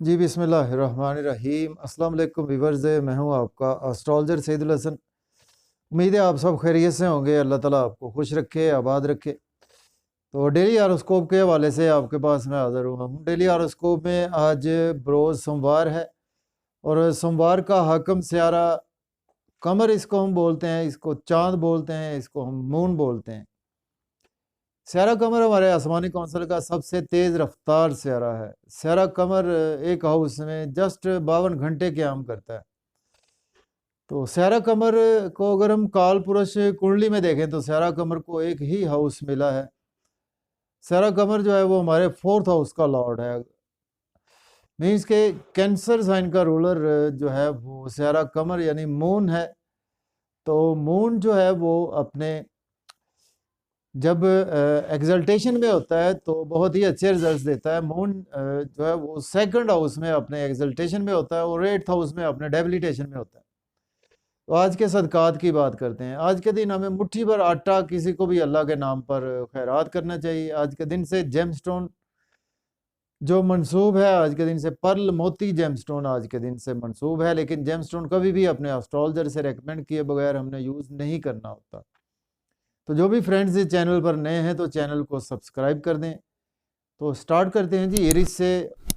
जी बिस्मिल्लाहिर्रहमानिर्रहीम। अस्सलाम वालेकुम व्यूअर्स, मैं हूं आपका एस्ट्रोलॉजर सैयदुल हसन। उम्मीद है आप सब खैरियत से होंगे। अल्लाह ताला आपको खुश रखे, आबाद रखे। तो डेली हॉरोस्कोप के हवाले से आपके पास मैं हाज़िर हुआ हूँ। डेली हॉरोस्कोप में आज बरोज़ सोमवार है और सोमवार का हाकम स्यारा कमर इसको हम बोलते हैं, इसको चाँद बोलते हैं, इसको हम मून बोलते हैं। स्यारा कमर हमारे आसमानी कौंसल का सबसे तेज़ रफ्तार स्यारा है। स्यारा कमर एक हाउस में जस्ट 52 घंटे क़याम करता है। तो स्यारा कमर को अगर हम काल पुरुष कुंडली में देखें तो स्यारा कमर को एक ही हाउस मिला है। स्यारा कमर जो है वो हमारे 4th हाउस का लॉर्ड है। मीन्स के कैंसर साइन का रूलर जो है वो स्यारा कमर यानी मून है। तो मून जो है वो अपने जब एग्जल्टेशन में होता है तो बहुत ही अच्छे रिजल्ट्स देता है। मून जो है वो 2nd हाउस में अपने एग्जल्टेशन में होता है और 8th हाउस में अपने डेबिलिटेशन में होता है। तो आज के सदकात की बात करते हैं। आज के दिन हमें मुट्ठी भर आटा किसी को भी अल्लाह के नाम पर खैरात करना चाहिए। आज के दिन से जेमस्टोन जो मंसूब है, आज के दिन से पर्ल मोती जेमस्टोन आज के दिन से मंसूब है, लेकिन जेमस्टोन कभी भी अपने एस्ट्रोलॉजर से रेकमेंड किए बगैर हमने यूज़ नहीं करना होता। तो जो भी फ्रेंड्स इस चैनल पर नए हैं तो चैनल को सब्सक्राइब कर दें। तो स्टार्ट करते हैं जी एरिस से।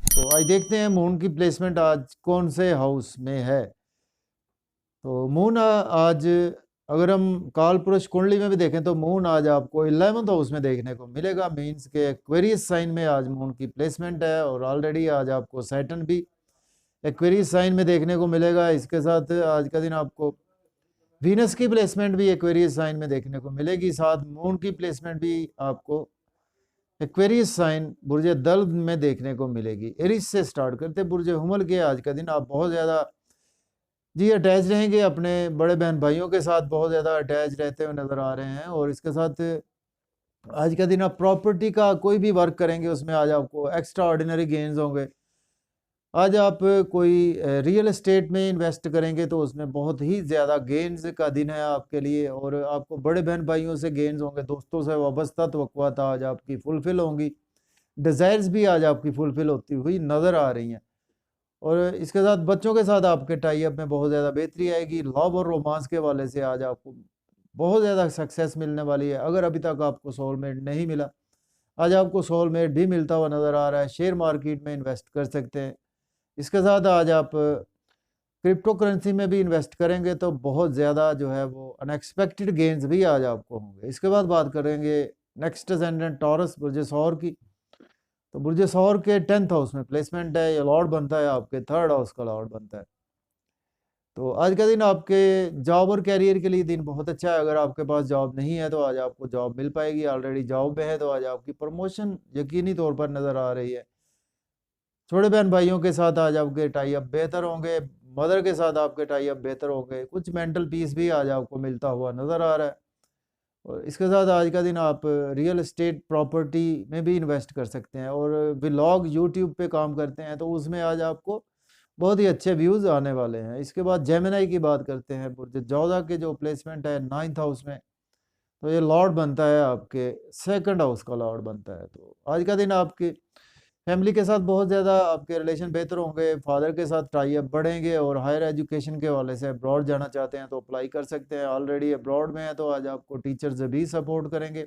तो आज देखते हैं मून की प्लेसमेंट आज कौन से हाउस में है। तो मून आज अगर हम काल पुरुष कुंडली में भी देखें तो मून आज आपको 11th हाउस में देखने को मिलेगा। मीन्स के एक्वेरियस साइन में आज मून की प्लेसमेंट है और ऑलरेडी आज आपको सैटर्न भी एक्वेरियस साइन में देखने को मिलेगा। इसके साथ आज का दिन आपको वीनस की प्लेसमेंट भी एक्वेरियस साइन में देखने को मिलेगी। साथ मून की प्लेसमेंट भी आपको एक्वेरियस साइन बुर्ज दल्ब में देखने को मिलेगी। एरिस से स्टार्ट करते बुर्ज हुमल के आज का दिन आप बहुत ज़्यादा जी अटैच रहेंगे अपने बड़े बहन भाइयों के साथ, बहुत ज़्यादा अटैच रहते हुए नज़र आ रहे हैं। और इसके साथ आज का दिन आप प्रॉपर्टी का कोई भी वर्क करेंगे उसमें आज आपको एक्स्ट्रा ऑर्डिनरी गेन्स होंगे। आज आप कोई रियल एस्टेट में इन्वेस्ट करेंगे तो उसमें बहुत ही ज़्यादा गेन्स का दिन है आपके लिए और आपको बड़े बहन भाइयों से गेन्स होंगे। दोस्तों से वाबस्ता तवक्कुआत आज आपकी फुलफ़िल होंगी। डिज़ायर्स भी आज आपकी फुलफ़िल होती हुई नज़र आ रही हैं। और इसके साथ बच्चों के साथ आपके टाई अप में बहुत ज़्यादा बेहतरी आएगी। लव और रोमांस के हवाले से आज आपको बहुत ज़्यादा सक्सेस मिलने वाली है। अगर अभी तक आपको सोलमेट नहीं मिला, आज आपको सोलमेट भी मिलता हुआ नज़र आ रहा है। शेयर मार्केट में इन्वेस्ट कर सकते हैं। इसके साथ आज आप क्रिप्टो करेंसी में भी इन्वेस्ट करेंगे तो बहुत ज़्यादा जो है वो अनएक्सपेक्टेड गेन्स भी आज आपको होंगे। इसके बाद बात करेंगे नेक्स्ट असेंडेंट टॉरस बुर्ज सौर की। तो बुर्ज सौर के 10th हाउस में प्लेसमेंट है। ये लॉर्ड बनता है आपके 3rd हाउस का लॉर्ड बनता है। तो आज का दिन आपके जॉब और कैरियर के लिए दिन बहुत अच्छा है। अगर आपके पास जॉब नहीं है तो आज आपको जॉब मिल पाएगी। ऑलरेडी जॉब में है तो आज आपकी प्रमोशन यकीनी तौर पर नज़र आ रही है। छोटे बहन भाइयों के साथ आज आपके टाई अप बेहतर होंगे। मदर के साथ आपके टाई अप बेहतर होंगे। कुछ मेंटल पीस भी आज आपको मिलता हुआ नज़र आ रहा है। और इसके साथ आज का दिन आप रियल एस्टेट प्रॉपर्टी में भी इन्वेस्ट कर सकते हैं और व्लॉग यूट्यूब पे काम करते हैं तो उसमें आज आपको बहुत ही अच्छे व्यूज़ आने वाले हैं। इसके बाद जेमिनी की बात करते हैं। बुर्ज जोधा के जो प्लेसमेंट है 9th हाउस में, तो ये लॉर्ड बनता है आपके 2nd हाउस का लॉर्ड बनता है। तो आज का दिन आपके फैमिली के साथ बहुत ज़्यादा आपके रिलेशन बेहतर होंगे। फादर के साथ टाई अप बढ़ेंगे और हायर एजुकेशन के हवाले से अब्रॉड जाना चाहते हैं तो अप्लाई कर सकते हैं। ऑलरेडी अब्रॉड में है तो आज आपको टीचर्स भी सपोर्ट करेंगे।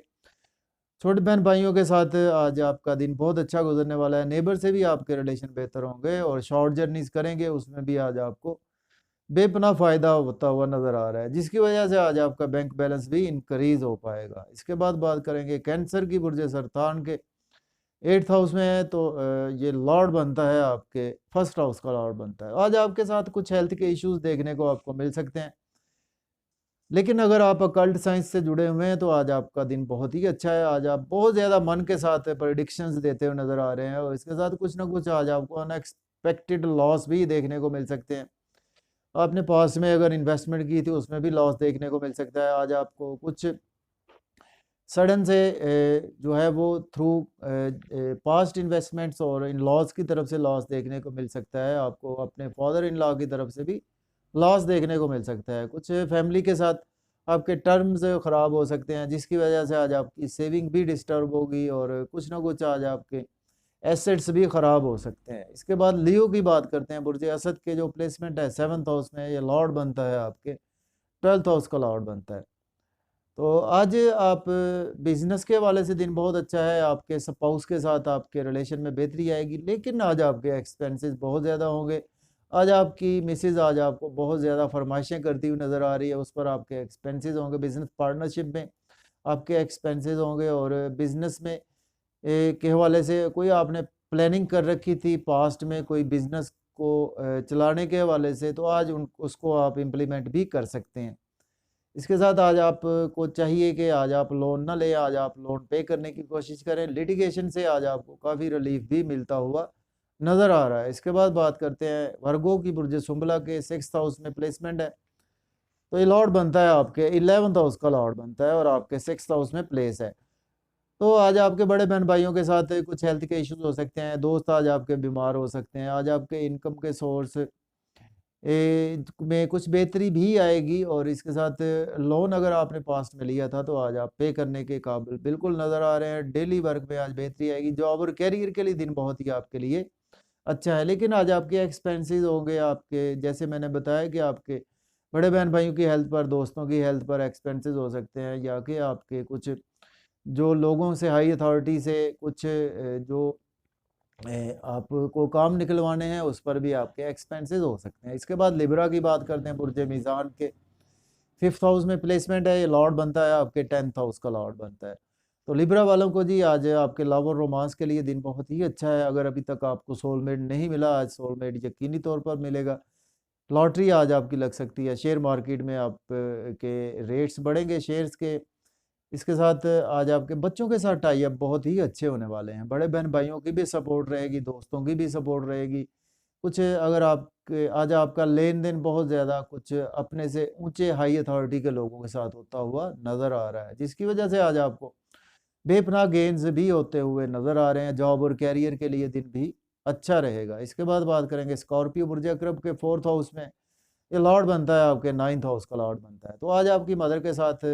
छोटे बहन भाइयों के साथ आज आपका दिन बहुत अच्छा गुजरने वाला है। नेबर से भी आपके रिलेशन बेहतर होंगे और शॉर्ट जर्नीज करेंगे उसमें भी आज आपको बेपनाह फ़ायदा होता हुआ नज़र आ रहा है, जिसकी वजह से आज आपका बैंक बैलेंस भी इंक्रीज़ हो पाएगा। इसके बाद बात करेंगे कैंसर की। बुर्ज सरतान के 8th हाउस में है तो ये लॉर्ड बनता है आपके 1st हाउस का लॉर्ड बनता है। आज आपके साथ कुछ हेल्थ के इश्यूज़ देखने को आपको मिल सकते हैं, लेकिन अगर आप अकल्ट साइंस से जुड़े हुए हैं तो आज आपका दिन बहुत ही अच्छा है। आज आप बहुत ज़्यादा मन के साथ प्रेडिक्शंस देते हुए नज़र आ रहे हैं और इसके साथ कुछ ना कुछ आज आपको अनएक्सपेक्टेड लॉस भी देखने को मिल सकते हैं। आपने पास में अगर इन्वेस्टमेंट की थी उसमें भी लॉस देखने को मिल सकता है। आज आपको कुछ सडन से जो है वो थ्रू पास्ट इन्वेस्टमेंट्स और इन लॉस की तरफ से लॉस देखने को मिल सकता है। आपको अपने फादर इन लॉ की तरफ से भी लॉस देखने को मिल सकता है। कुछ फैमिली के साथ आपके टर्म्स ख़राब हो सकते हैं जिसकी वजह से आज आपकी सेविंग भी डिस्टर्ब होगी और कुछ ना कुछ आज आपके एसेट्स भी ख़राब हो सकते हैं। इसके बाद लियो की बात करते हैं। बुर्ज असद के जो प्लेसमेंट है 7th हाउस में, ये लॉर्ड बनता है आपके 12th हाउस का लॉर्ड बनता है। तो आज आप बिजनेस के हवाले से दिन बहुत अच्छा है, आपके स्पाउस के साथ आपके रिलेशन में बेहतरी आएगी, लेकिन आज आपके एक्सपेंसेस बहुत ज़्यादा होंगे। आज आपकी मिसेज आज आपको बहुत ज़्यादा फरमाइशें करती हुई नज़र आ रही है, उस पर आपके एक्सपेंसेस होंगे। बिजनेस पार्टनरशिप में आपके एक्सपेंसेस होंगे, और बिजनेस में के हवाले से कोई आपने प्लानिंग कर रखी थी पास्ट में कोई बिजनेस को चलाने के हवाले से, तो आज उसको आप इम्प्लीमेंट भी कर सकते हैं। इसके साथ आज आपको चाहिए कि आज आप लोन ना लें, आज आप लोन पे करने की कोशिश करें। लिटिगेशन से आज आपको काफ़ी रिलीफ भी मिलता हुआ नज़र आ रहा है। इसके बाद बात करते हैं वर्गो की। बुर्ज सुंबला के 6th हाउस में प्लेसमेंट है, तो ये लॉर्ड बनता है आपके 11th हाउस का लॉर्ड बनता है, और आपके 6th हाउस में प्लेस है। तो आज आपके बड़े बहन भाइयों के साथ कुछ हेल्थ के इश्यूज हो सकते हैं, दोस्त आज आपके बीमार हो सकते हैं। आज आपके इनकम के सोर्स में कुछ बेहतरी भी आएगी, और इसके साथ लोन अगर आपने पास्ट में लिया था तो आज आप पे करने के काबिल बिल्कुल नज़र आ रहे हैं। डेली वर्क में आज बेहतरी आएगी। जॉब और कैरियर के लिए दिन बहुत ही आपके लिए अच्छा है, लेकिन आज आपके एक्सपेंसेस होंगे आपके, जैसे मैंने बताया कि आपके बड़े बहन भाइयों की हेल्थ पर, दोस्तों की हेल्थ पर एक्सपेंसेस हो सकते हैं, या कि आपके कुछ जो लोगों से, हाई अथॉरिटी से कुछ जो आपको काम निकलवाने हैं, उस पर भी आपके एक्सपेंसेस हो सकते हैं। इसके बाद लिब्रा की बात करते हैं। बुर्ज मीज़ान के 5th हाउस में प्लेसमेंट है, ये लॉर्ड बनता है आपके 10th हाउस का लॉर्ड बनता है। तो लिब्रा वालों को जी आज आपके लव और रोमांस के लिए दिन बहुत ही अच्छा है। अगर अभी तक आपको सोलमेट नहीं मिला, आज सोलमेट यकीनी तौर पर मिलेगा। लॉटरी आज आपकी लग सकती है। शेयर मार्केट में आप के रेट्स बढ़ेंगे शेयर्स के। इसके साथ आज आपके बच्चों के साथ टाई अप बहुत ही अच्छे होने वाले हैं। बड़े बहन भाइयों की भी सपोर्ट रहेगी, दोस्तों की भी सपोर्ट रहेगी। कुछ अगर आपके आज आपका लेन देन बहुत ज़्यादा कुछ अपने से ऊंचे हाई अथॉरिटी के लोगों के साथ होता हुआ नज़र आ रहा है, जिसकी वजह से आज आपको बेपनाह गेन्स भी होते हुए नज़र आ रहे हैं। जॉब और कैरियर के लिए दिन भी अच्छा रहेगा। इसके बाद बात करेंगे स्कॉर्पियो। बुर्ज अकरब के 4th हाउस में ये लॉर्ड बनता है आपके 9th हाउस का लॉर्ड बनता है। तो आज आपकी मदर के साथ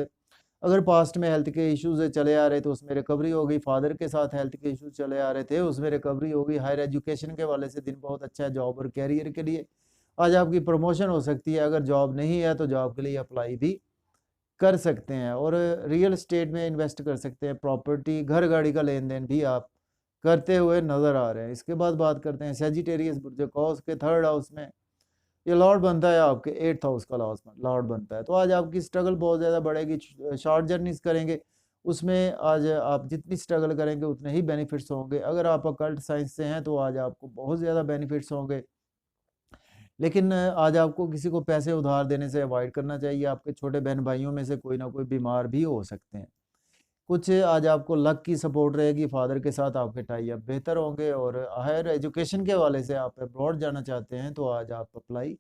अगर पास्ट में हेल्थ के इश्यूज चले आ रहे तो उसमें रिकवरी हो गई। फादर के साथ हेल्थ के इश्यूज चले आ रहे थे, उसमें रिकवरी हो गई। हायर एजुकेशन के वाले से दिन बहुत अच्छा है। जॉब और कैरियर के लिए आज आपकी प्रमोशन हो सकती है। अगर जॉब नहीं है तो जॉब के लिए अप्लाई भी कर सकते हैं, और रियल एस्टेट में इन्वेस्ट कर सकते हैं। प्रॉपर्टी, घर गाड़ी का लेन देन भी आप करते हुए नज़र आ रहे हैं। इसके बाद बात करते हैं सेजिटेरियस। बुर्ज कौस के 3rd हाउस में ये लॉर्ड बनता है आपके 8th हाउस का लॉर्ड बनता है। तो आज आपकी स्ट्रगल बहुत ज़्यादा बढ़ेगी। शॉर्ट जर्नीज करेंगे, उसमें आज आप जितनी स्ट्रगल करेंगे उतने ही बेनिफिट्स होंगे। अगर आप अकल्ट साइंस से हैं तो आज आपको बहुत ज़्यादा बेनिफिट्स होंगे, लेकिन आज आपको किसी को पैसे उधार देने से अवॉइड करना चाहिए। आपके छोटे बहन भाइयों में से कोई ना कोई बीमार भी हो सकते हैं। कुछ आज आपको लक की सपोर्ट रहेगी। फादर के साथ आपके टाई अप बेहतर होंगे, और हायर एजुकेशन के हवाले से आप अब्रॉड जाना चाहते हैं तो आज आप अप्लाई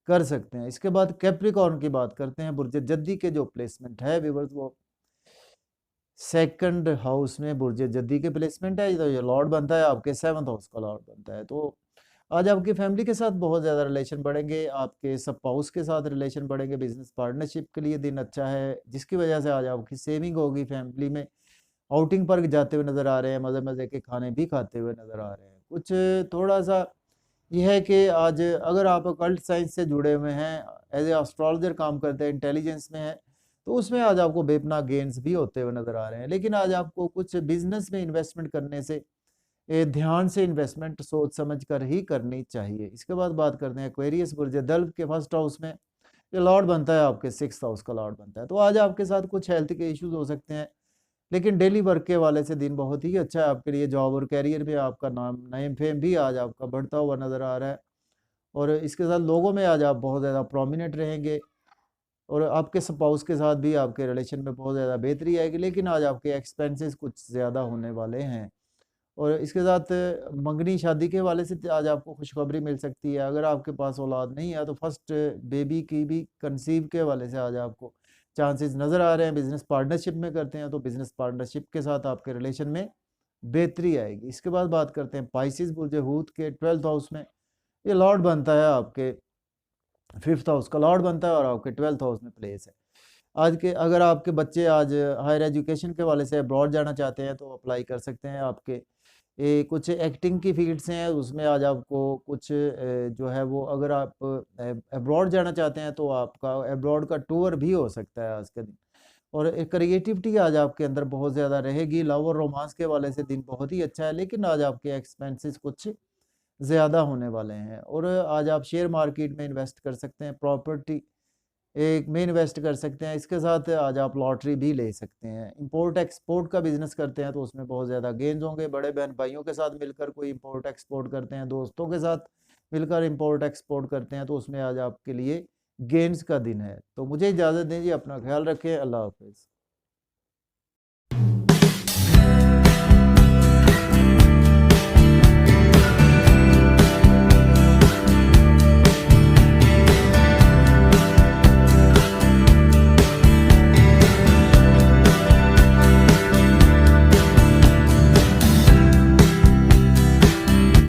कर सकते हैं। इसके बाद कैप्रिकॉर्न की बात करते हैं। बुर्ज जद्दी के जो प्लेसमेंट है व्यूअर्स, वो 2nd हाउस में बुर्ज जद्दी के प्लेसमेंट है। तो ये लॉर्ड बनता है आपके 7th हाउस का लॉर्ड बनता है। तो आज आपकी फैमिली के साथ बहुत ज़्यादा रिलेशन बढ़ेंगे, आपके स्पाउस के साथ रिलेशन बढ़ेंगे। बिजनेस पार्टनरशिप के लिए दिन अच्छा है, जिसकी वजह से आज आपकी सेविंग होगी। फैमिली में आउटिंग पर जाते हुए नज़र आ रहे हैं, मज़े मज़े के खाने भी खाते हुए नज़र आ रहे हैं। कुछ थोड़ा सा यह है कि आज अगर आप अकल्ट साइंस से जुड़े हुए हैं, एज ए एस्ट्रोलॉजर काम करते हैं, इंटेलिजेंस में है, तो उसमें आज आपको बेपनाह गेन्स भी होते हुए नज़र आ रहे हैं। लेकिन आज आपको कुछ बिजनेस में इन्वेस्टमेंट करने से ध्यान से इन्वेस्टमेंट सोच समझ कर ही करनी चाहिए। इसके बाद बात करते हैं एक्वेरियस। बुर्ज दल्ब के 1st हाउस में ये लॉर्ड बनता है आपके 6th हाउस का लॉर्ड बनता है। तो आज आपके साथ कुछ हेल्थ के इश्यूज हो सकते हैं, लेकिन डेली वर्क के वाले से दिन बहुत ही अच्छा है आपके लिए। जॉब और कैरियर में आपका नाम, नेम फेम भी आज आपका बढ़ता हुआ नज़र आ रहा है, और इसके साथ लोगों में आज आप बहुत ज़्यादा प्रोमिनेंट रहेंगे, और आपके स्पाउस के साथ भी आपके रिलेशन में बहुत ज़्यादा बेहतरी आएगी। लेकिन आज आपके एक्सपेंसेस कुछ ज़्यादा होने वाले हैं, और इसके साथ मंगनी शादी के हवाले से आज आपको खुशखबरी मिल सकती है। अगर आपके पास औलाद नहीं है तो फर्स्ट बेबी की भी कंसीव के हवाले से आज आपको चांसेस नज़र आ रहे हैं। बिजनेस पार्टनरशिप में करते हैं तो बिजनेस पार्टनरशिप के साथ आपके रिलेशन में बेहतरी आएगी। इसके बाद बात करते हैं पाइसिस। बुर्ज हूत के 12th हाउस में ये लॉर्ड बनता है आपके 5th हाउस का लॉर्ड बनता है, और आपके 12th हाउस में प्लेस है। आज के अगर आपके बच्चे आज हायर एजुकेशन के वाले से अब्रॉड जाना चाहते हैं तो अप्लाई कर सकते हैं। आपके कुछ एक्टिंग की फील्ड्स हैं, उसमें आज आपको कुछ जो है वो अगर आप अब्रॉड जाना चाहते हैं तो आपका अब्रॉड का टूर भी हो सकता है आज के दिन। और क्रिएटिविटी आज आपके अंदर बहुत ज़्यादा रहेगी। लव और रोमांस के वाले से दिन बहुत ही अच्छा है, लेकिन आज आपके एक्सपेंसेस कुछ ज़्यादा होने वाले हैं। और आज आप शेयर मार्केट में इन्वेस्ट कर सकते हैं, प्रॉपर्टी एक में इन्वेस्ट कर सकते हैं। इसके साथ आज आप लॉटरी भी ले सकते हैं। इंपोर्ट एक्सपोर्ट का बिजनेस करते हैं तो उसमें बहुत ज़्यादा गेन्स होंगे। बड़े बहन भाइयों के साथ मिलकर कोई इंपोर्ट एक्सपोर्ट करते हैं, दोस्तों के साथ मिलकर इंपोर्ट एक्सपोर्ट करते हैं तो उसमें आज आपके लिए गेन्स का दिन है। तो मुझे इजाज़त दीजिए, अपना ख्याल रखें। अल्लाह हाफ़िज़।